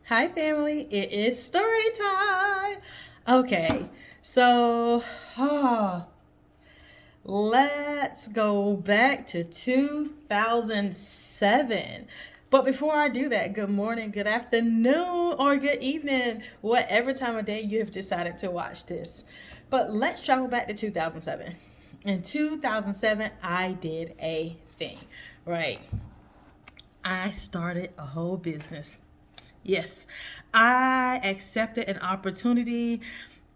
Hi, family. It is story time. Okay, so let's go back to 2007. But before I do that, good morning, good afternoon, or good evening, whatever time of day you have decided to watch this. But let's travel back to 2007. In 2007, I did a thing, right? I started a whole business. Yes, I accepted an opportunity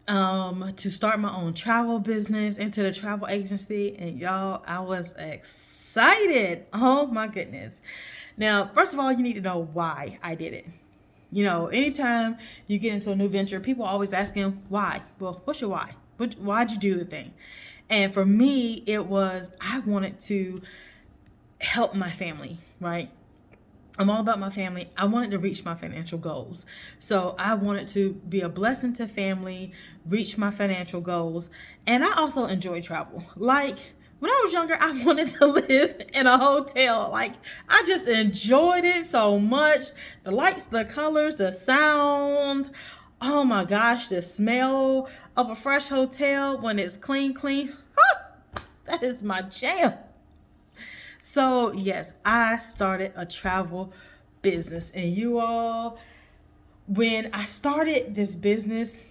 to start my own travel business into the travel agency, and y'all, I was excited. Oh my goodness. Now, first of all, you need to know why I did it. Anytime you get into a new venture, people are always asking why. Well, what's your why? Why'd you do the thing? And for me, it was I wanted to help my family, right? I'm all about my family. I wanted to reach my financial goals. So I wanted to be a blessing to family, reach my financial goals. And I also enjoy travel. Like when I was younger, I wanted to live in a hotel. Like I just enjoyed it so much. The lights, the colors, the sound. Oh my gosh, the smell of a fresh hotel when it's clean, clean. That is my jam. So, yes, I started a travel business. And you all, when I started this business,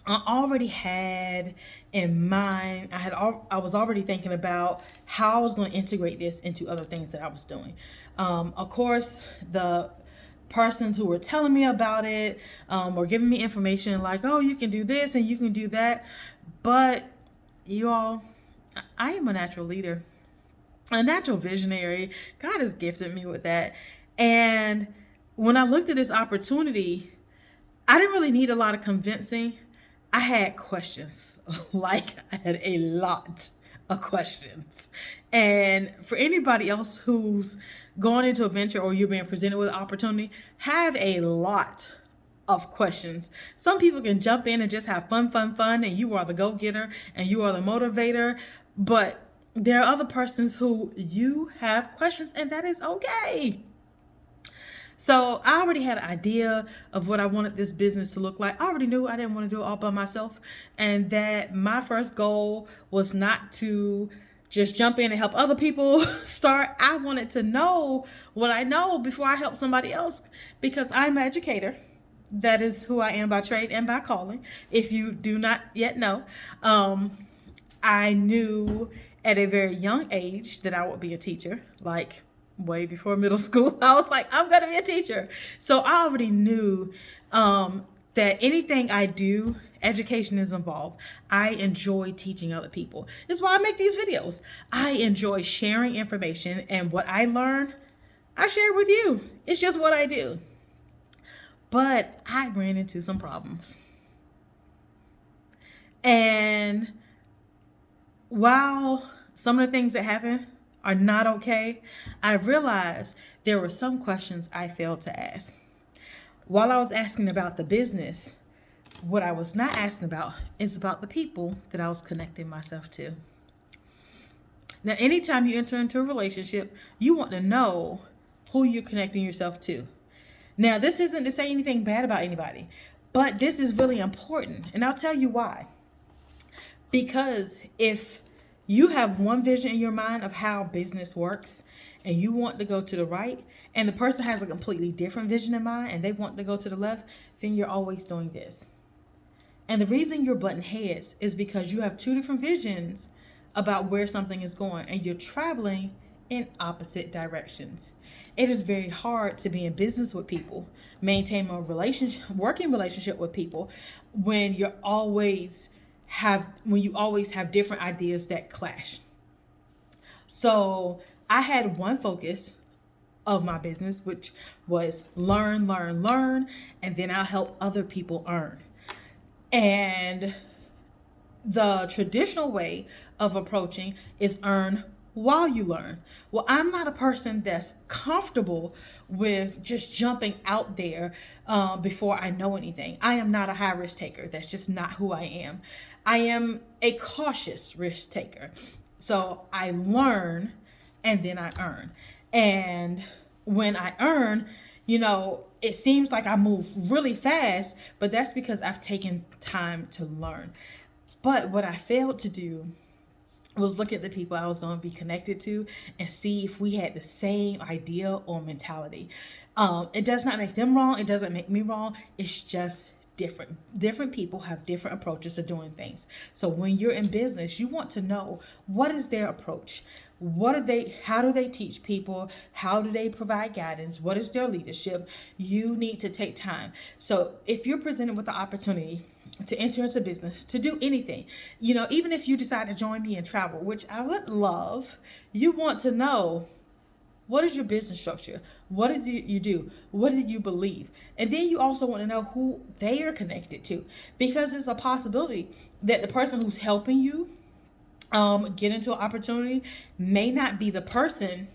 I already had in mind, I was already thinking about how I was going to integrate this into other things that I was doing. Of course, the persons who were telling me about it were giving me information like, oh, you can do this and you can do that. But you all, I am a natural leader, a natural visionary. God has gifted me with that. And when I looked at this opportunity, I didn't really need a lot of convincing. I had questions. Like, I had a lot of questions. And for anybody else who's going into a venture or you're being presented with an opportunity, have a lot of questions. Some people can jump in and just have fun, fun, fun, and you are the go getter and you are the motivator. But there are other persons who you have questions, and that is okay. So I already had an idea of what I wanted this business to look like. I already knew I didn't want to do it all by myself, and that my first goal was not to just jump in and help other people start. I wanted to know what I know before I help somebody else because I'm an educator. That is who I am by trade and by calling. If you do not yet know, I knew at a very young age that I would be a teacher, like way before middle school. I was like, I'm going to be a teacher. So I already knew that anything I do, education is involved. I enjoy teaching other people. That's why I make these videos. I enjoy sharing information, and what I learn, I share with you. It's just what I do. But I ran into some problems. And while some of the things that happen are not okay, I realized there were some questions I failed to ask. While I was asking about the business, what I was not asking about is about the people that I was connecting myself to. Now, anytime you enter into a relationship, you want to know who you're connecting yourself to. Now, this isn't to say anything bad about anybody, but this is really important. And I'll tell you why. Because if you have one vision in your mind of how business works and you want to go to the right, and the person has a completely different vision in mind and they want to go to the left, then you're always doing this. And the reason you're butting heads is because you have two different visions about where something is going and you're traveling in opposite directions. It is very hard to be in business with people, maintain a relationship, working relationship with people when you always have different ideas that clash. So I had one focus of my business, which was learn, learn, learn, and then I'll help other people earn. And the traditional way of approaching is earn while you learn. Well, I'm not a person that's comfortable with just jumping out there before I know anything. I am not a high risk taker. That's just not who I am. I am a cautious risk taker. So I learn and then I earn. And when I earn, It seems like I move really fast, but that's because I've taken time to learn. But what I failed to do was look at the people I was going to be connected to and see if we had the same idea or mentality. It does not make them wrong. It doesn't make me wrong. It's just different. Different people have different approaches to doing things. So when you're in business, you want to know, what is their approach? How do they teach people? How do they provide guidance? What is their leadership? You need to take time. So if you're presented with the opportunity to enter into business, to do anything, even if you decide to join me in travel, which I would love, you want to know, what is your business structure? What is it you do? What do you believe? And then you also want to know who they are connected to, because there's a possibility that the person who's helping you get into an opportunity may not be the person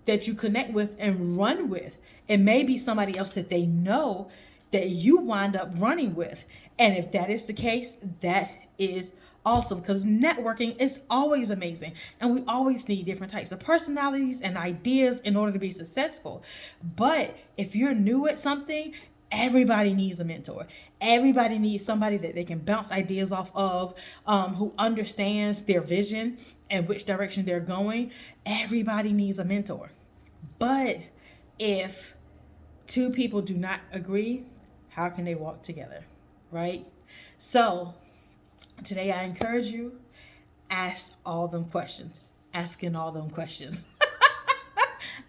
that you connect with and run with. It may be somebody else that they know that you wind up running with. And if that is the case, that is awesome, because networking is always amazing. And we always need different types of personalities and ideas in order to be successful. But if you're new at something, everybody needs a mentor. Everybody needs somebody that they can bounce ideas off of, who understands their vision and which direction they're going. Everybody needs a mentor. But if two people do not agree, how can they walk together, right? So today I encourage you, ask all them questions. Asking all them questions.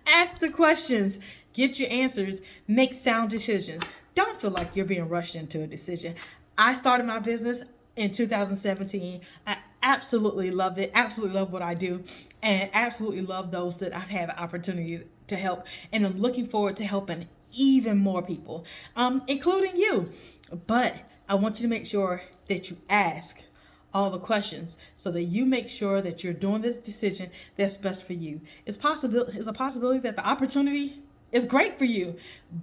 Ask the questions. Get your answers. Make sound decisions. Don't feel like you're being rushed into a decision. I started my business in 2017. I absolutely love it. Absolutely love what I do. And absolutely love those that I've had the opportunity to help. And I'm looking forward to helping even more people, including you. But I want you to make sure that you ask all the questions so that you make sure that you're doing this decision that's best for you. It's a possibility that the opportunity is great for you,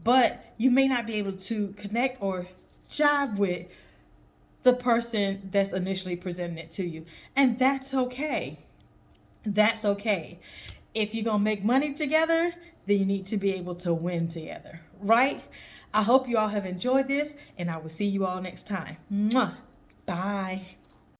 but you may not be able to connect or jive with the person that's initially presenting it to you. And that's okay. That's okay. If you're going to make money together, then you need to be able to win together, right? I hope you all have enjoyed this, and I will see you all next time. Mwah. Bye.